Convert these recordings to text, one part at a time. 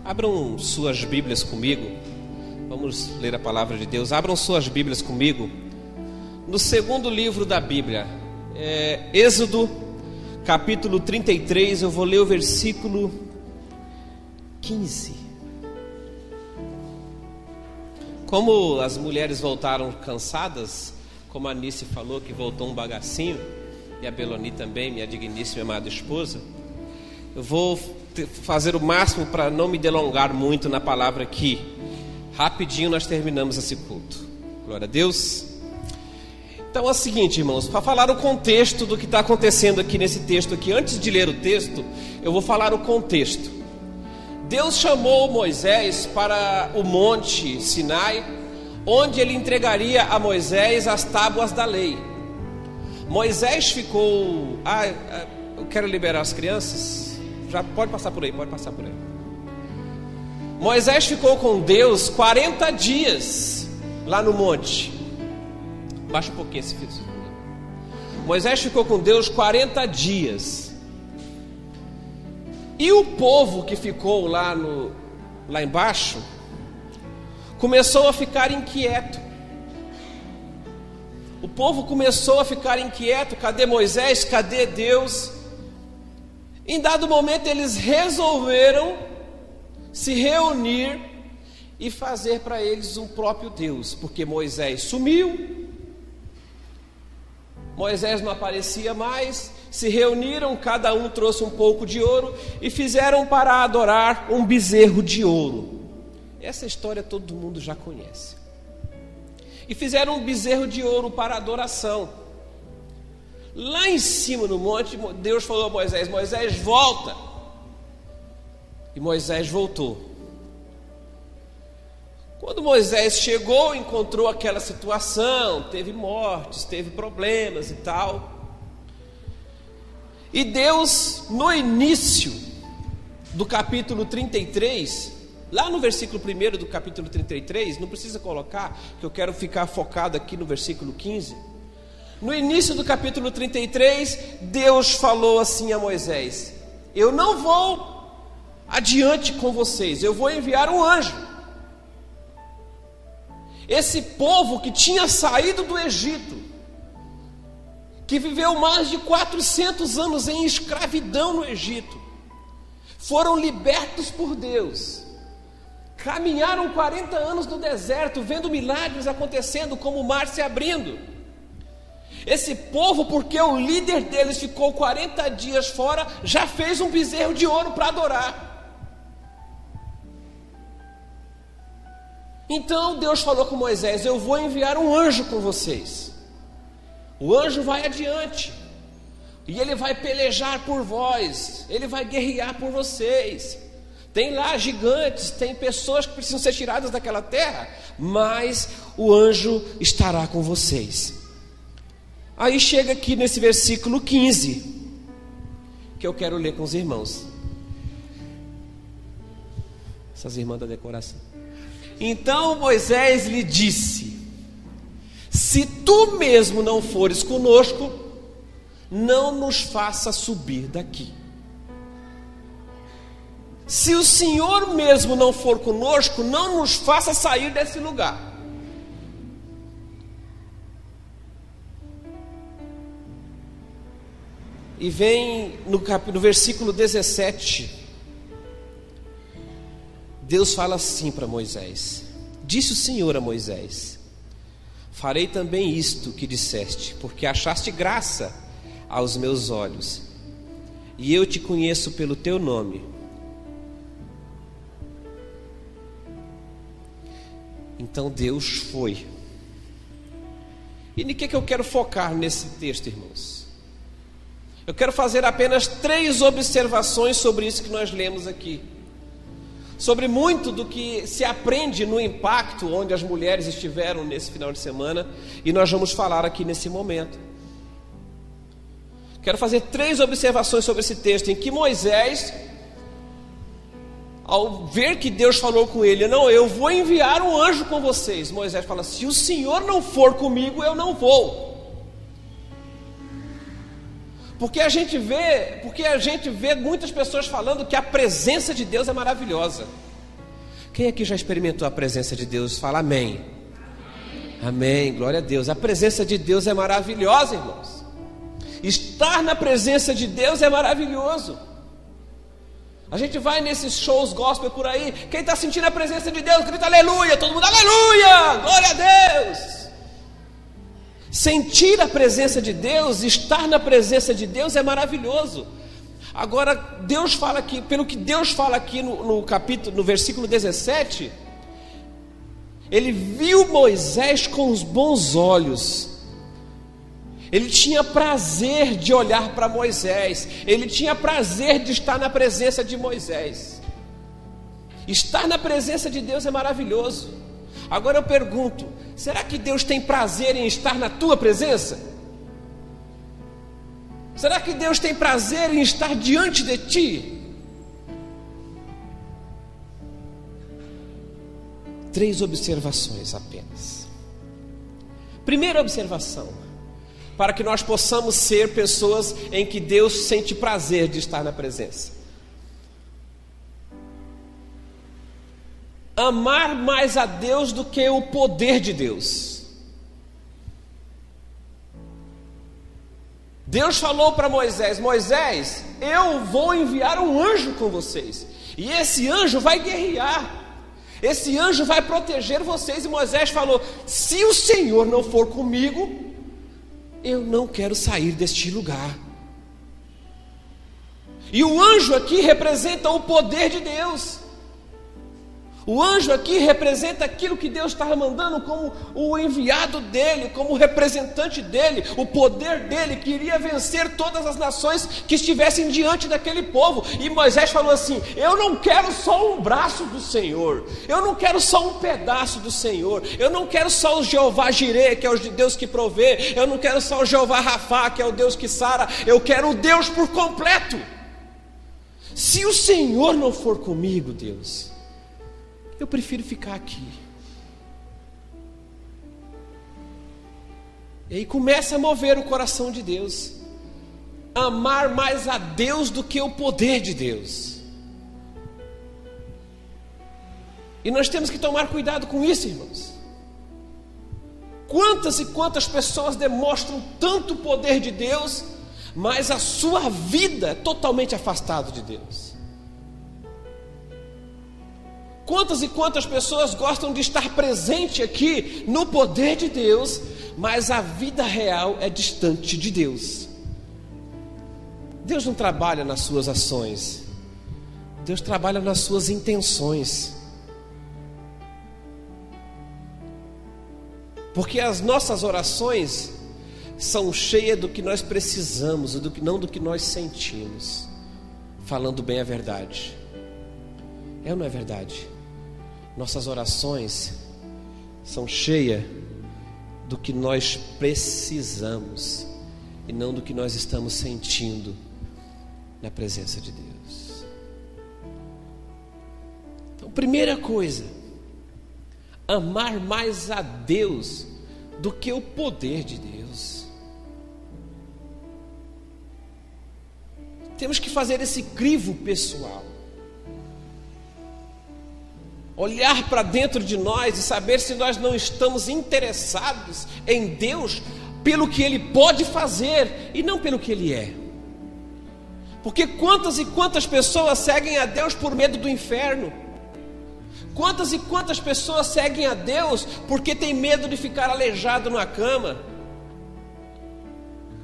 Abram suas Bíblias comigo. Vamos ler a palavra de Deus. Abram suas Bíblias comigo no segundo livro da Bíblia, Êxodo, capítulo 33. Eu vou ler o versículo 15. Como as mulheres voltaram cansadas, como a Anice falou que voltou um bagacinho, e a Beloni também, minha digníssima e amada esposa, eu vou fazer o máximo para não me delongar muito na palavra aqui. Rapidinho nós terminamos esse culto. Glória a Deus. Então é o seguinte, irmãos, para falar o contexto do que está acontecendo aqui nesse texto aqui, antes de ler o texto, eu vou falar o contexto. Deus chamou Moisés para o monte Sinai, onde ele entregaria a Moisés as tábuas da lei. Moisés ficou... eu quero liberar as crianças. Já pode passar por aí, pode passar por aí. Moisés ficou com Deus 40 dias lá no monte. Baixa um pouquinho esse fio. Moisés ficou com Deus 40 dias. E o povo que ficou lá embaixo começou a ficar inquieto. O povo começou a ficar inquieto. Cadê Moisés? Cadê Deus? Em dado momento eles resolveram se reunir e fazer para eles um próprio Deus, porque Moisés sumiu, Moisés não aparecia mais. Se reuniram, cada um trouxe um pouco de ouro e fizeram para adorar um bezerro de ouro. Essa história todo mundo já conhece. E fizeram um bezerro de ouro para adoração. Lá em cima no monte, Deus falou a Moisés: Moisés, volta. E Moisés voltou. Quando Moisés chegou, encontrou aquela situação, teve mortes, teve problemas e tal. E Deus, no início do capítulo 33, lá no versículo 1 do capítulo 33, não precisa colocar, que eu quero ficar focado aqui no versículo 15. No início do capítulo 33, Deus falou assim a Moisés: eu não vou adiante com vocês, eu vou enviar um anjo. Esse povo que tinha saído do Egito, que viveu mais de 400 anos em escravidão no Egito, foram libertos por Deus, caminharam 40 anos no deserto, vendo milagres acontecendo, como o mar se abrindo. Esse povo, porque o líder deles ficou 40 dias fora, já fez um bezerro de ouro para adorar. Então Deus falou com Moisés: eu vou enviar um anjo com vocês. O anjo vai adiante e ele vai pelejar por vós, ele vai guerrear por vocês. Tem lá gigantes, tem pessoas que precisam ser tiradas daquela terra, mas o anjo estará com vocês. Aí chega aqui nesse versículo 15, que eu quero ler com os irmãos. Essas irmãs da decoração. Então Moisés lhe disse: se tu mesmo não fores conosco, não nos faça subir daqui. Se o Senhor mesmo não for conosco, não nos faça sair desse lugar. E vem no versículo 17, Deus fala assim para Moisés: disse o Senhor a Moisés: farei também isto que disseste, porque achaste graça aos meus olhos, e eu te conheço pelo teu nome. Então Deus foi. E no que eu quero focar nesse texto, irmãos? Eu quero fazer apenas 3 observações sobre isso que nós lemos aqui. Sobre muito do que se aprende no impacto onde as mulheres estiveram nesse final de semana, e nós vamos falar aqui nesse momento. Quero fazer 3 observações sobre esse texto, em que Moisés, ao ver que Deus falou com ele: não, eu vou enviar um anjo com vocês. Moisés fala: se o Senhor não for comigo, eu não vou. Porque a gente vê muitas pessoas falando que a presença de Deus é maravilhosa. Quem aqui já experimentou a presença de Deus? Fala amém. Amém, glória a Deus. A presença de Deus é maravilhosa, irmãos. Estar na presença de Deus é maravilhoso. A gente vai nesses shows gospel por aí. Quem está sentindo a presença de Deus, grita aleluia. Todo mundo aleluia, glória a Deus. Sentir a presença de Deus, estar na presença de Deus é maravilhoso. Agora, Deus fala aqui, pelo que Deus fala aqui no versículo 17, Ele viu Moisés com os bons olhos. Ele tinha prazer de olhar para Moisés. Ele tinha prazer de estar na presença de Moisés. Estar na presença de Deus é maravilhoso. Agora eu pergunto, será que Deus tem prazer em estar na tua presença? Será que Deus tem prazer em estar diante de ti? 3 observações apenas. Primeira observação, para que nós possamos ser pessoas em que Deus sente prazer de estar na presença. Amar mais a Deus do que o poder de Deus. Deus falou para Moisés: Moisés, eu vou enviar um anjo com vocês, e esse anjo vai guerrear, esse anjo vai proteger vocês. E Moisés falou: se o Senhor não for comigo, eu não quero sair deste lugar. E o anjo aqui representa o poder de Deus. O anjo aqui representa aquilo que Deus estava mandando como o enviado dele, como o representante dele, o poder dele, que iria vencer todas as nações que estivessem diante daquele povo. E Moisés falou assim: eu não quero só um braço do Senhor, eu não quero só um pedaço do Senhor, eu não quero só o Jeová Jireh, que é o Deus que provê, eu não quero só o Jeová Rafá, que é o Deus que sara, eu quero o Deus por completo. Se o Senhor não for comigo, Deus, eu prefiro ficar aqui. E aí começa a mover o coração de Deus. Amar mais a Deus do que o poder de Deus. E nós temos que tomar cuidado com isso, irmãos. Quantas e quantas pessoas demonstram tanto poder de Deus, mas a sua vida é totalmente afastada de Deus. Quantas e quantas pessoas gostam de estar presente aqui no poder de Deus, mas a vida real é distante de Deus. Deus não trabalha nas suas ações, Deus trabalha nas suas intenções. Porque as nossas orações são cheias do que nós precisamos e não do que nós sentimos. Falando bem a verdade. É ou não é verdade? Nossas orações são cheias do que nós precisamos e não do que nós estamos sentindo na presença de Deus. Então, primeira coisa, amar mais a Deus do que o poder de Deus. Temos que fazer esse crivo pessoal. Olhar para dentro de nós e saber se nós não estamos interessados em Deus pelo que Ele pode fazer e não pelo que Ele é. Porque quantas e quantas pessoas seguem a Deus por medo do inferno? Quantas e quantas pessoas seguem a Deus porque tem medo de ficar aleijado na cama?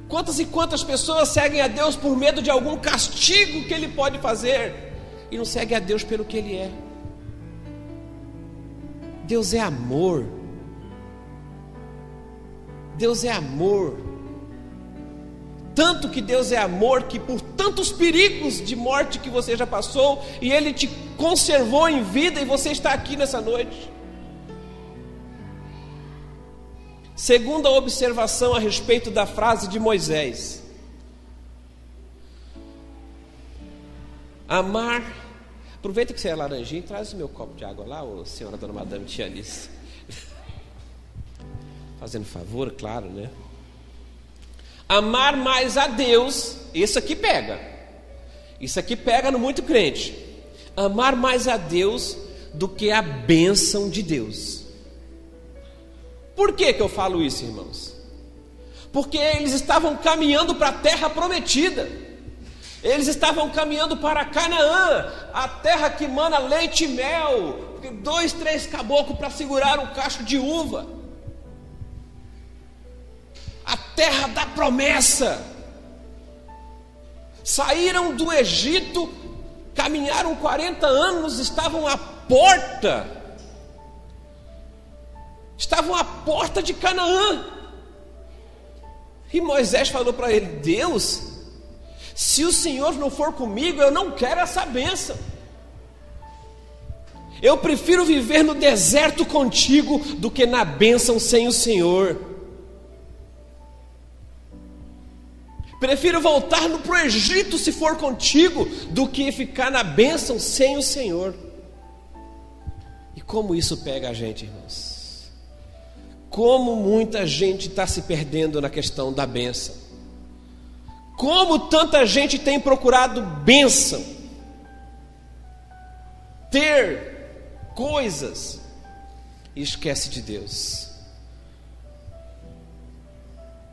Quantas e quantas pessoas seguem a Deus por medo de algum castigo que Ele pode fazer e não seguem a Deus pelo que Ele é? Deus é amor. Deus é amor. Tanto que Deus é amor, que por tantos perigos de morte que você já passou, e Ele te conservou em vida, e você está aqui nessa noite. Segunda observação a respeito da frase de Moisés: amar. Aproveita que você é laranjinha e traz o meu copo de água lá, ô senhora dona Madame Tia Alice. Fazendo favor, claro, né? Amar mais a Deus, isso aqui pega. Isso aqui pega no muito crente. Amar mais a Deus do que a bênção de Deus. Por que eu falo isso, irmãos? Porque eles estavam caminhando para a terra prometida. Eles estavam caminhando para Canaã, a terra que mana leite e mel. 2, 3 caboclos para segurar um cacho de uva. A terra da promessa. Saíram do Egito, caminharam 40 anos, estavam à porta. Estavam à porta de Canaã. E Moisés falou para ele: Deus, se o Senhor não for comigo, eu não quero essa bênção. Eu prefiro viver no deserto contigo do que na bênção sem o Senhor. Prefiro voltar para o Egito se for contigo do que ficar na bênção sem o Senhor. E como isso pega a gente, irmãos? Como muita gente está se perdendo na questão da bênção. Como tanta gente tem procurado bênção, ter coisas, e esquece de Deus.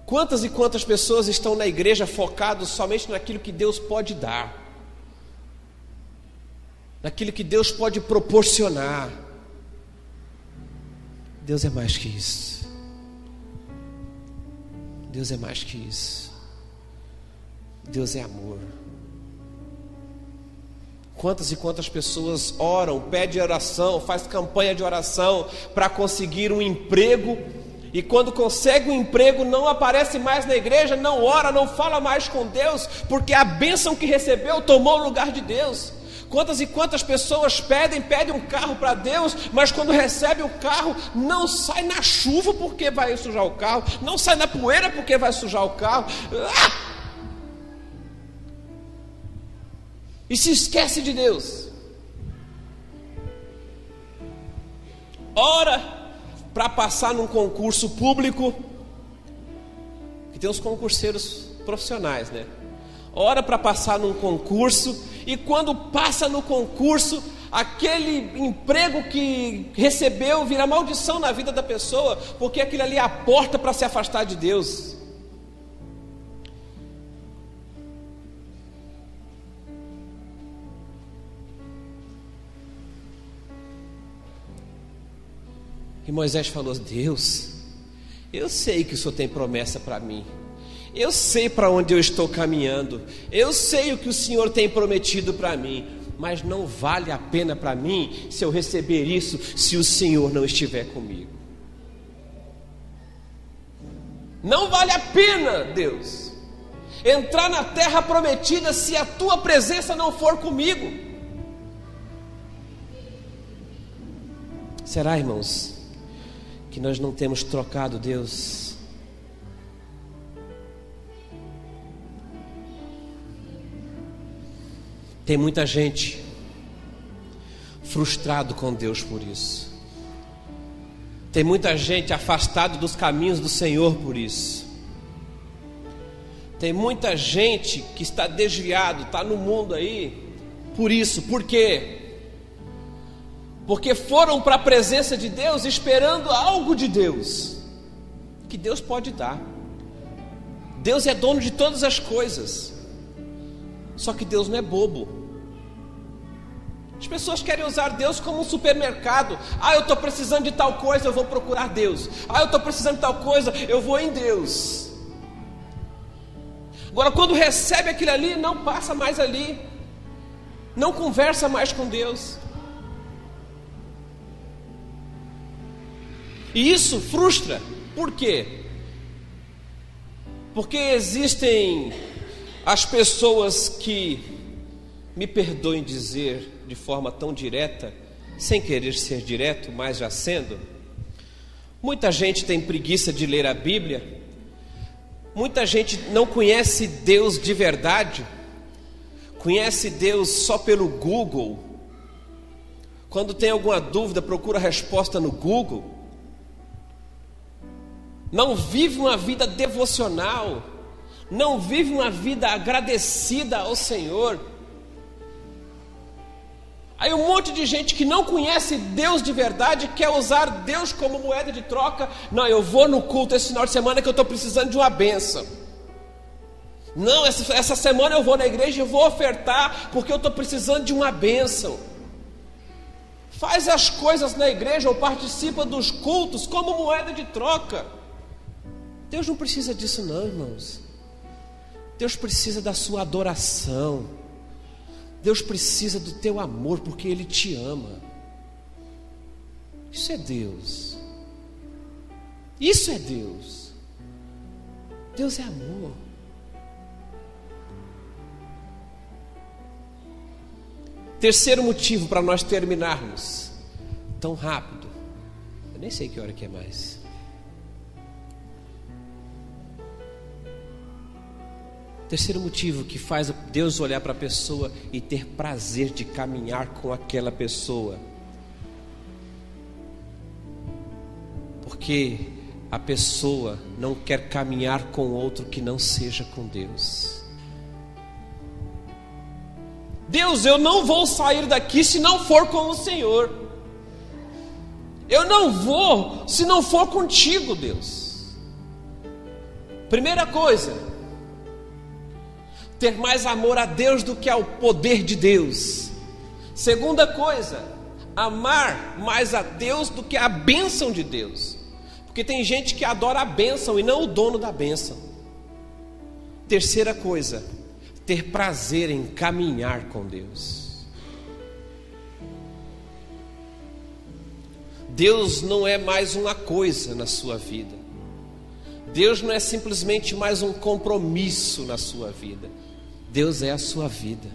Quantas e quantas pessoas estão na igreja focados somente naquilo que Deus pode dar, naquilo que Deus pode proporcionar. Deus é mais que isso. Deus é mais que isso. Deus é amor. Quantas e quantas pessoas oram, pedem oração, faz campanha de oração para conseguir um emprego, e quando consegue um emprego não aparece mais na igreja, não ora, não fala mais com Deus, porque a bênção que recebeu tomou o lugar de Deus. Quantas e quantas pessoas pedem um carro para Deus, mas quando recebe o carro, não sai na chuva porque vai sujar o carro, não sai na poeira porque vai sujar o carro. E se esquece de Deus. Ora para passar num concurso público, que tem os concurseiros profissionais, né? Ora para passar num concurso, e quando passa no concurso, aquele emprego que recebeu vira maldição na vida da pessoa, porque aquilo ali é a porta para se afastar de Deus. E Moisés falou: Deus, eu sei que o Senhor tem promessa para mim, eu sei para onde eu estou caminhando, eu sei o que o Senhor tem prometido para mim, mas não vale a pena para mim se eu receber isso, se o Senhor não estiver comigo. Não vale a pena, Deus, entrar na terra prometida se a tua presença não for comigo. Será, irmãos, que nós não temos trocado Deus? Tem muita gente frustrado com Deus por isso. Tem muita gente afastado dos caminhos do Senhor por isso. Tem muita gente que está desviado, está no mundo aí por isso. Por quê? Porque foram para a presença de Deus esperando algo de Deus, que Deus pode dar. Deus é dono de todas as coisas, só que Deus não é bobo. As pessoas querem usar Deus como um supermercado. Eu estou precisando de tal coisa, eu vou procurar Deus. Eu estou precisando de tal coisa, eu vou em Deus. Agora, quando recebe aquilo ali, não passa mais ali, não conversa mais com Deus. E isso frustra. Por quê? Porque existem as pessoas que, me perdoem dizer de forma tão direta, sem querer ser direto, mas já sendo, muita gente tem preguiça de ler a Bíblia, muita gente não conhece Deus de verdade, conhece Deus só pelo Google. Quando tem alguma dúvida, procura a resposta no Google. Não vive uma vida devocional, não vive uma vida agradecida ao Senhor. Aí um monte de gente que não conhece Deus de verdade quer usar Deus como moeda de troca. Não, eu vou no culto esse final de semana que eu estou precisando de uma bênção. Não, essa semana eu vou na igreja e vou ofertar porque eu estou precisando de uma bênção. Faz as coisas na igreja ou participa dos cultos como moeda de troca. Deus não precisa disso não, irmãos. Deus precisa da sua adoração. Deus precisa do teu amor, porque Ele te ama. Isso é Deus. Isso é Deus. Deus é amor. Terceiro motivo para nós terminarmos tão rápido. Eu nem sei que hora que é mais. Terceiro motivo que faz Deus olhar para a pessoa e ter prazer de caminhar com aquela pessoa. Porque a pessoa não quer caminhar com outro que não seja com Deus. Deus, eu não vou sair daqui se não for com o Senhor. Eu não vou se não for contigo, Deus. Primeira coisa, ter mais amor a Deus do que ao poder de Deus. Segunda coisa, amar mais a Deus do que a bênção de Deus. Porque tem gente que adora a bênção e não o dono da bênção. Terceira coisa, ter prazer em caminhar com Deus. Deus não é mais uma coisa na sua vida. Deus não é simplesmente mais um compromisso na sua vida. Deus é a sua vida.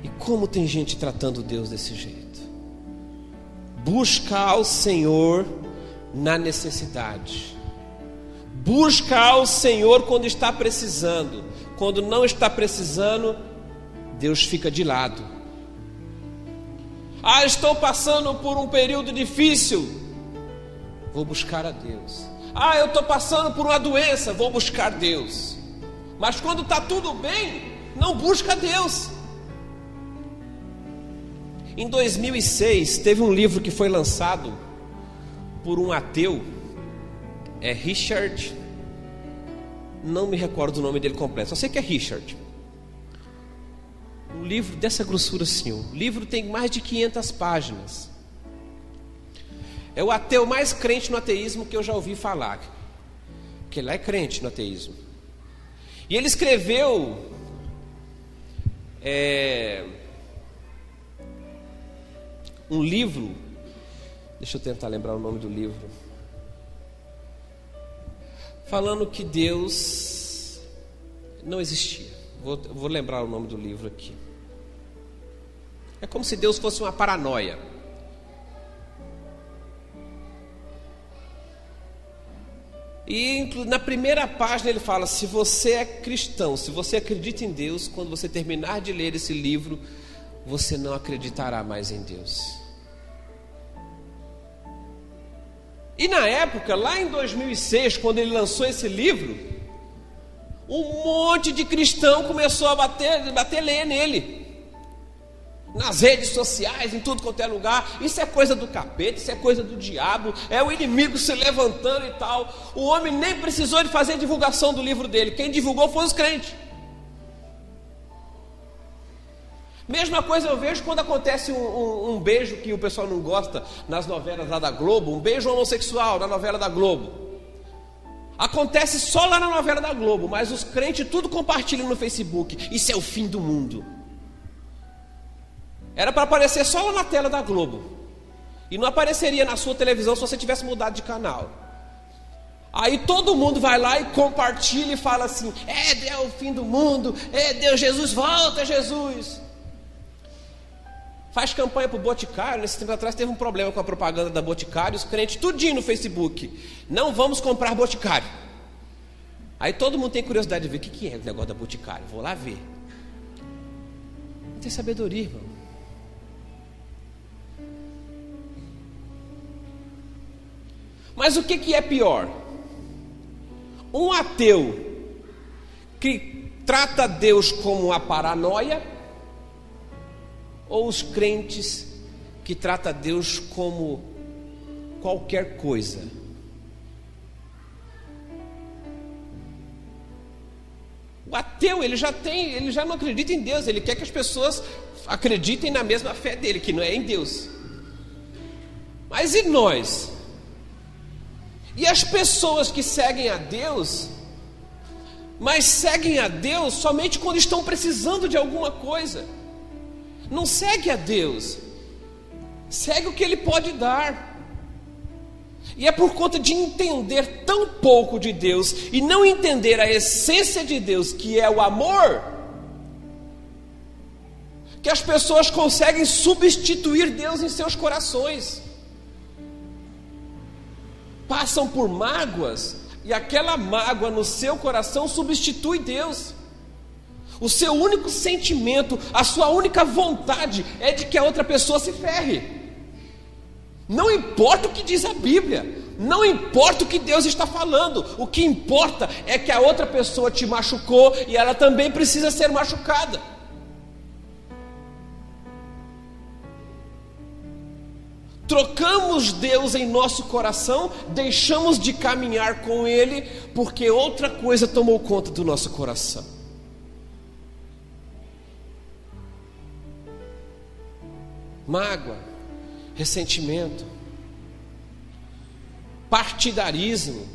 E como tem gente tratando Deus desse jeito? Busca ao Senhor na necessidade. Busca ao Senhor quando está precisando. Quando não está precisando, Deus fica de lado. Ah, estou passando por um período difícil. Vou buscar a Deus. Ah, eu estou passando por uma doença. Vou buscar Deus. Mas quando está tudo bem, não busca Deus. Em 2006, teve um livro que foi lançado por um ateu. É Richard, não me recordo o nome dele completo, só sei que é Richard. Um livro dessa grossura assim, o livro tem mais de 500 páginas. É o ateu mais crente no ateísmo que eu já ouvi falar. Porque ele é crente no ateísmo. E ele escreveu um livro. Deixa eu tentar lembrar o nome do livro. Falando que Deus não existia. Vou lembrar o nome do livro aqui. É como se Deus fosse uma paranoia. E na primeira página ele fala: se você é cristão, se você acredita em Deus, quando você terminar de ler esse livro, você não acreditará mais em Deus. E na época, lá em 2006, quando ele lançou esse livro, um monte de cristão começou a bater lenha nele. Nas redes sociais, em tudo quanto é lugar. Isso é coisa do capeta, isso é coisa do diabo. É o inimigo se levantando e tal. O homem nem precisou de fazer divulgação do livro dele. Quem divulgou foi os crentes. Mesma coisa eu vejo quando acontece um beijo que o pessoal não gosta nas novelas lá da Globo. Um beijo homossexual na novela da Globo. Acontece só lá na novela da Globo, mas os crentes tudo compartilham no Facebook. Isso é o fim do mundo. Era para aparecer só lá na tela da Globo. E não apareceria na sua televisão se você tivesse mudado de canal. Aí todo mundo vai lá e compartilha e fala assim: é o fim do mundo, Deus, Jesus, volta Jesus. Faz campanha para o Boticário. Nesse tempo atrás teve um problema com a propaganda da Boticário. Os crentes tudinho no Facebook: não vamos comprar Boticário. Aí todo mundo tem curiosidade de ver o que é o negócio da Boticário. Vou lá ver. Não tem sabedoria, irmão. Mas o que é pior? Um ateu que trata Deus como a paranoia, ou os crentes que tratam Deus como qualquer coisa? O ateu, ele já não acredita em Deus, ele quer que as pessoas acreditem na mesma fé dele, que não é em Deus. Mas e nós? E as pessoas que seguem a Deus, mas seguem a Deus somente quando estão precisando de alguma coisa. Não segue a Deus, segue o que Ele pode dar. E é por conta de entender tão pouco de Deus e não entender a essência de Deus, que é o amor, que as pessoas conseguem substituir Deus em seus corações. Passam por mágoas, e aquela mágoa no seu coração substitui Deus. O seu único sentimento, a sua única vontade é de que a outra pessoa se ferre. Não importa o que diz a Bíblia, não importa o que Deus está falando, o que importa é que a outra pessoa te machucou e ela também precisa ser machucada. Trocamos Deus em nosso coração, deixamos de caminhar com Ele, porque outra coisa tomou conta do nosso coração. Mágoa, ressentimento, partidarismo.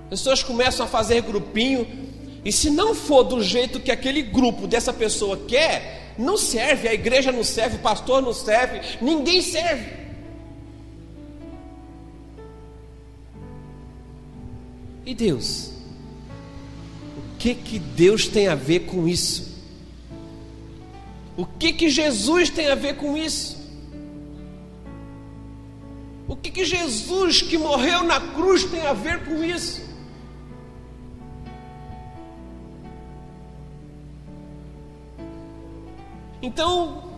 Pessoas começam a fazer grupinho, e se não for do jeito que aquele grupo dessa pessoa quer, não serve, a igreja não serve, o pastor não serve, ninguém serve. E Deus? O que Deus tem a ver com isso? O que Jesus tem a ver com isso? O que Jesus que morreu na cruz tem a ver com isso? Então,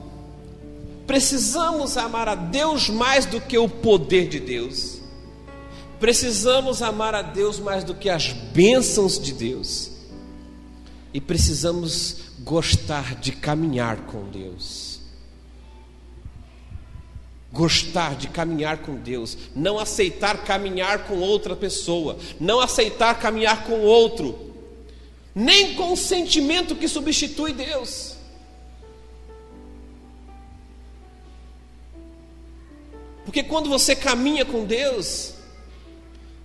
precisamos amar a Deus mais do que o poder de Deus. Precisamos amar a Deus mais do que as bênçãos de Deus. E precisamos gostar de caminhar com Deus. Gostar de caminhar com Deus. Não aceitar caminhar com outra pessoa. Não aceitar caminhar com outro. Nem com o sentimento que substitui Deus. Porque quando você caminha com Deus,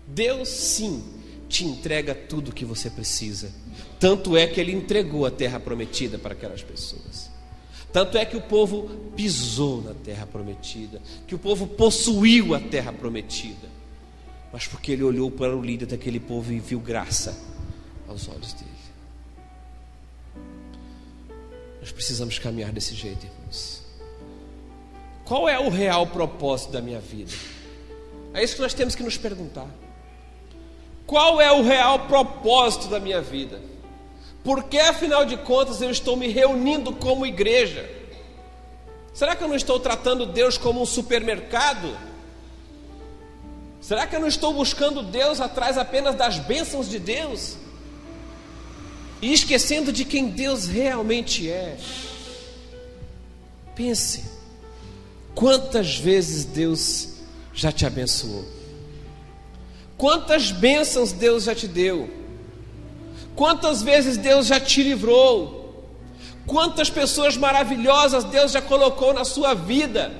Deus sim te entrega tudo o que você precisa. Tanto é que Ele entregou a terra prometida para aquelas pessoas. Tanto é que o povo pisou na terra prometida, que o povo possuiu a terra prometida. Mas porque Ele olhou para o líder daquele povo e viu graça aos olhos dele. Nós precisamos caminhar desse jeito, irmãos. Qual é o real propósito da minha vida? É isso que nós temos que nos perguntar. Qual é o real propósito da minha vida? Por que, afinal de contas, eu estou me reunindo como igreja? Será que eu não estou tratando Deus como um supermercado? Será que eu não estou buscando Deus atrás apenas das bênçãos de Deus? E esquecendo de quem Deus realmente é? Pense. Quantas vezes Deus já te abençoou? Quantas bênçãos Deus já te deu? Quantas vezes Deus já te livrou? Quantas pessoas maravilhosas Deus já colocou na sua vida?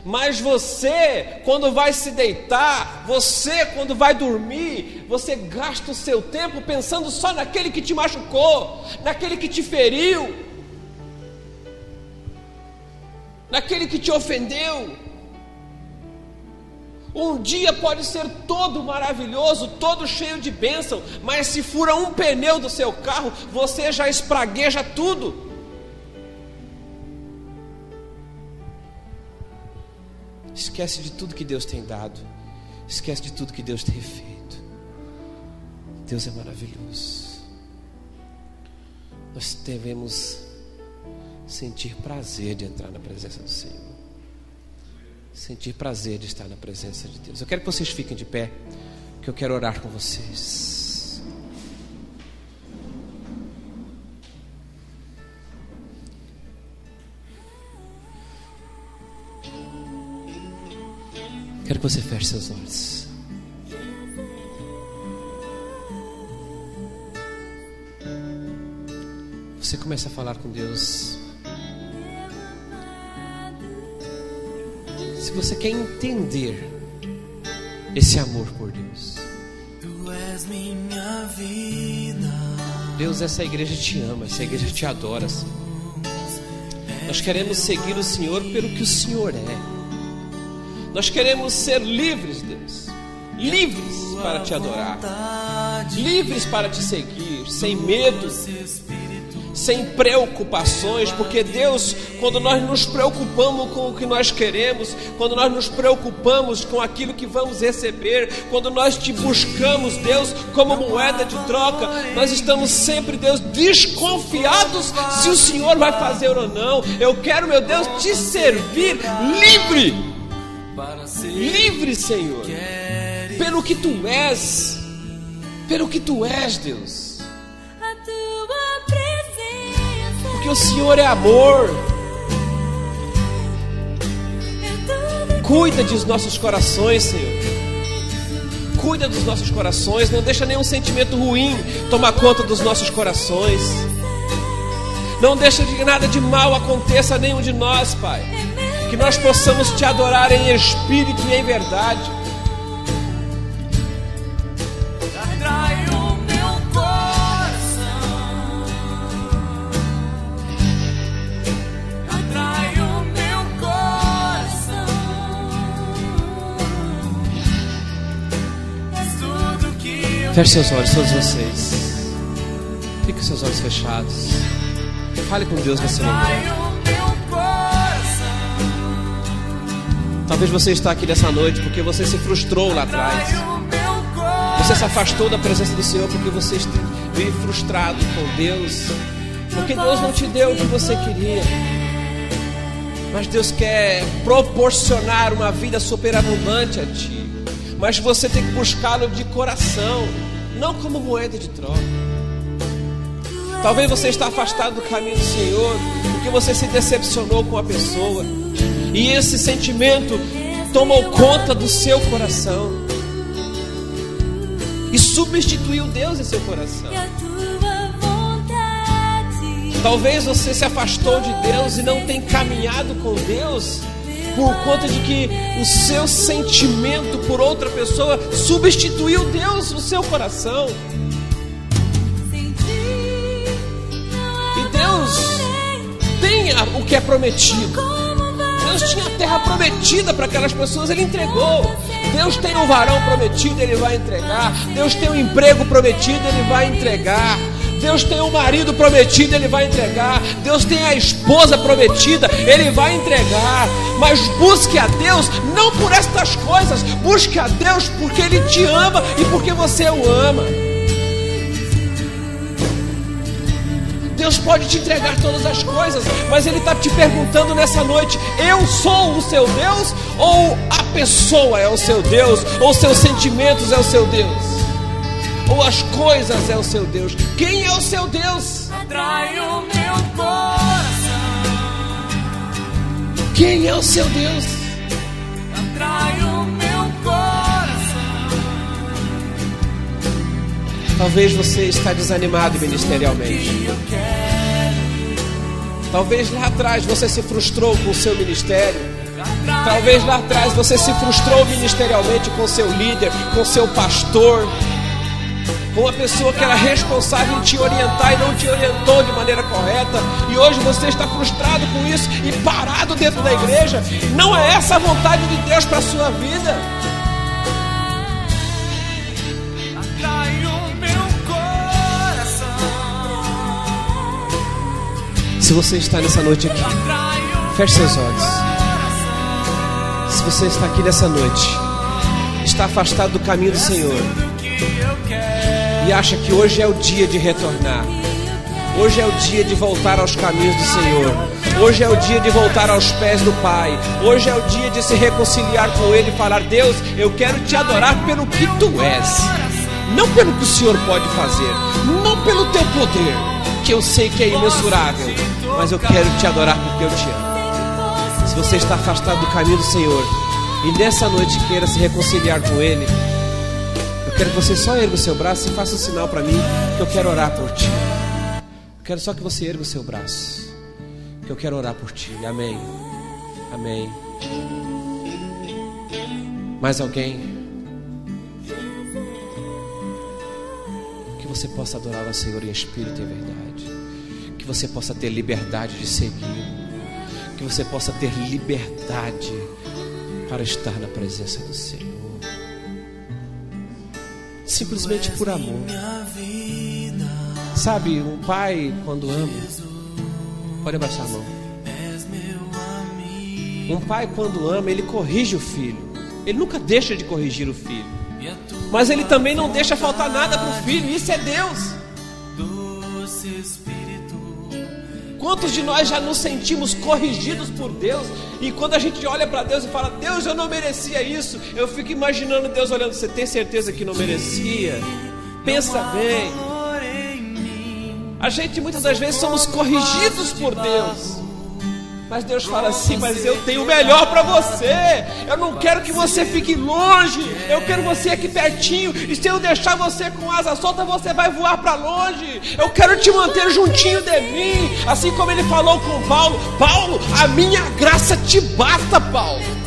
Mas você, quando vai se deitar, você, quando vai dormir, você gasta o seu tempo pensando só naquele que te machucou, naquele que te feriu, naquele que te ofendeu. Um dia pode ser todo maravilhoso, todo cheio de bênção, mas se fura um pneu do seu carro, você já espragueja tudo. Esquece de tudo que Deus tem dado, esquece de tudo que Deus tem feito. Deus é maravilhoso. Nós devemos sentir prazer de entrar na presença do Senhor. Sentir prazer de estar na presença de Deus. Eu quero que vocês fiquem de pé, que eu quero orar com vocês. Quero que você feche seus olhos. Você começa a falar com Deus. Se você quer entender esse amor por Deus. Tu és minha vida. Deus, essa igreja te ama, essa igreja te adora, Senhor. Nós queremos seguir o Senhor pelo que o Senhor é. Nós queremos ser livres, Deus. Livres para te adorar. Livres para te seguir, sem medo, sem preocupações, porque Deus, quando nós nos preocupamos com o que nós queremos, quando nós nos preocupamos com aquilo que vamos receber, quando nós te buscamos, Deus, como moeda de troca, nós estamos sempre, Deus, desconfiados se o Senhor vai fazer ou não. Eu quero, meu Deus, te servir livre, livre, Senhor, pelo que tu és, Deus. Porque o Senhor é amor. Cuida dos nossos corações, Senhor. Cuida dos nossos corações. Não deixa nenhum sentimento ruim tomar conta dos nossos corações. Não deixa que nada de mal aconteça a nenhum de nós, Pai. Que nós possamos te adorar em espírito e em verdade. Feche seus olhos, todos vocês. Fique com seus olhos fechados. Fale com Deus nesse momento. Talvez você está aqui nessa noite porque você se frustrou lá atrás. Você se afastou da presença do Senhor porque você veio frustrado com Deus, porque Deus não te deu o que você queria. Mas Deus quer proporcionar uma vida superabundante a ti. Mas você tem que buscá-lo de coração, não como moeda de troca. Talvez você está afastado do caminho do Senhor porque você se decepcionou com a pessoa, e esse sentimento tomou conta do seu coração e substituiu Deus em seu coração. Talvez você se afastou de Deus e não tem caminhado com Deus por conta de que o seu sentimento por outra pessoa substituiu Deus no seu coração. E Deus tem o que é prometido. Deus tinha a terra prometida para aquelas pessoas, Ele entregou. Deus tem um varão prometido, Ele vai entregar. Deus tem um emprego prometido, Ele vai entregar. Deus tem um marido prometido, Ele vai entregar. Deus tem a esposa prometida, Ele vai entregar. Mas busque a Deus não por estas coisas. Busque a Deus porque Ele te ama e porque você o ama. Deus pode te entregar todas as coisas, mas Ele está te perguntando nessa noite: eu sou o seu Deus? Ou a pessoa é o seu Deus? Ou seus sentimentos é o seu Deus? Ou as coisas é o seu Deus? Quem é o seu Deus? Atrai o meu coração. Quem é o seu Deus? Atrai o meu coração. Talvez você está desanimado ministerialmente. Talvez lá atrás você se frustrou com o seu ministério. Talvez lá atrás você se frustrou ministerialmente com o seu líder, com o seu pastor, com uma pessoa que era responsável em te orientar e não te orientou de maneira correta, e hoje você está frustrado com isso e parado dentro da igreja. Não é essa a vontade de Deus para a sua vida. Atrai o meu coração. Se você está nessa noite aqui, feche seus olhos. Se você está aqui nessa noite, está afastado do caminho do Senhor e acha que hoje é o dia de retornar, hoje é o dia de voltar aos caminhos do Senhor, hoje é o dia de voltar aos pés do Pai, hoje é o dia de se reconciliar com Ele e falar: Deus, eu quero te adorar pelo que Tu és, não pelo que o Senhor pode fazer, não pelo Teu poder, que eu sei que é imensurável, mas eu quero te adorar porque eu te amo. Se você está afastado do caminho do Senhor, e nessa noite queira se reconciliar com Ele, eu quero que você só erga o seu braço e faça um sinal para mim, que eu quero orar por ti. Eu quero só que você erga o seu braço, que eu quero orar por ti. Amém. Amém. Mais alguém? Que você possa adorar ao Senhor em espírito e em verdade. Que você possa ter liberdade de seguir. Que você possa ter liberdade para estar na presença do Senhor. Simplesmente por amor. Sabe, um pai quando ama, pode abaixar a mão. Um pai quando ama, ele corrige o filho. Ele nunca deixa de corrigir o filho, mas ele também não deixa faltar nada para o filho. Isso é Deus. Quantos de nós já nos sentimos corrigidos por Deus? E quando a gente olha para Deus e fala: Deus, eu não merecia isso. Eu fico imaginando Deus olhando: você tem certeza que não merecia? Pensa bem. A gente muitas das vezes somos corrigidos por Deus, mas Deus fala assim: mas eu tenho o melhor para você. Eu não quero que você fique longe. Eu quero você aqui pertinho. E se eu deixar você com asa solta, você vai voar para longe. Eu quero te manter juntinho de mim. Assim como ele falou com Paulo: Paulo, a minha graça te basta, Paulo.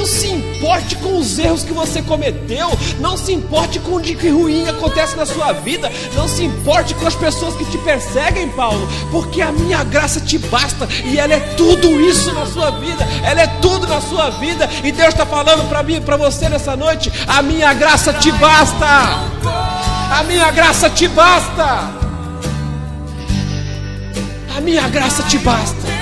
Não se importe com os erros que você cometeu. Não se importe com o que ruim acontece na sua vida. Não se importe com as pessoas que te perseguem, Paulo, porque a minha graça te basta. E ela é tudo isso na sua vida. Ela é tudo na sua vida. E Deus está falando para mim e para você nessa noite: a minha graça te basta. A minha graça te basta. A minha graça te basta.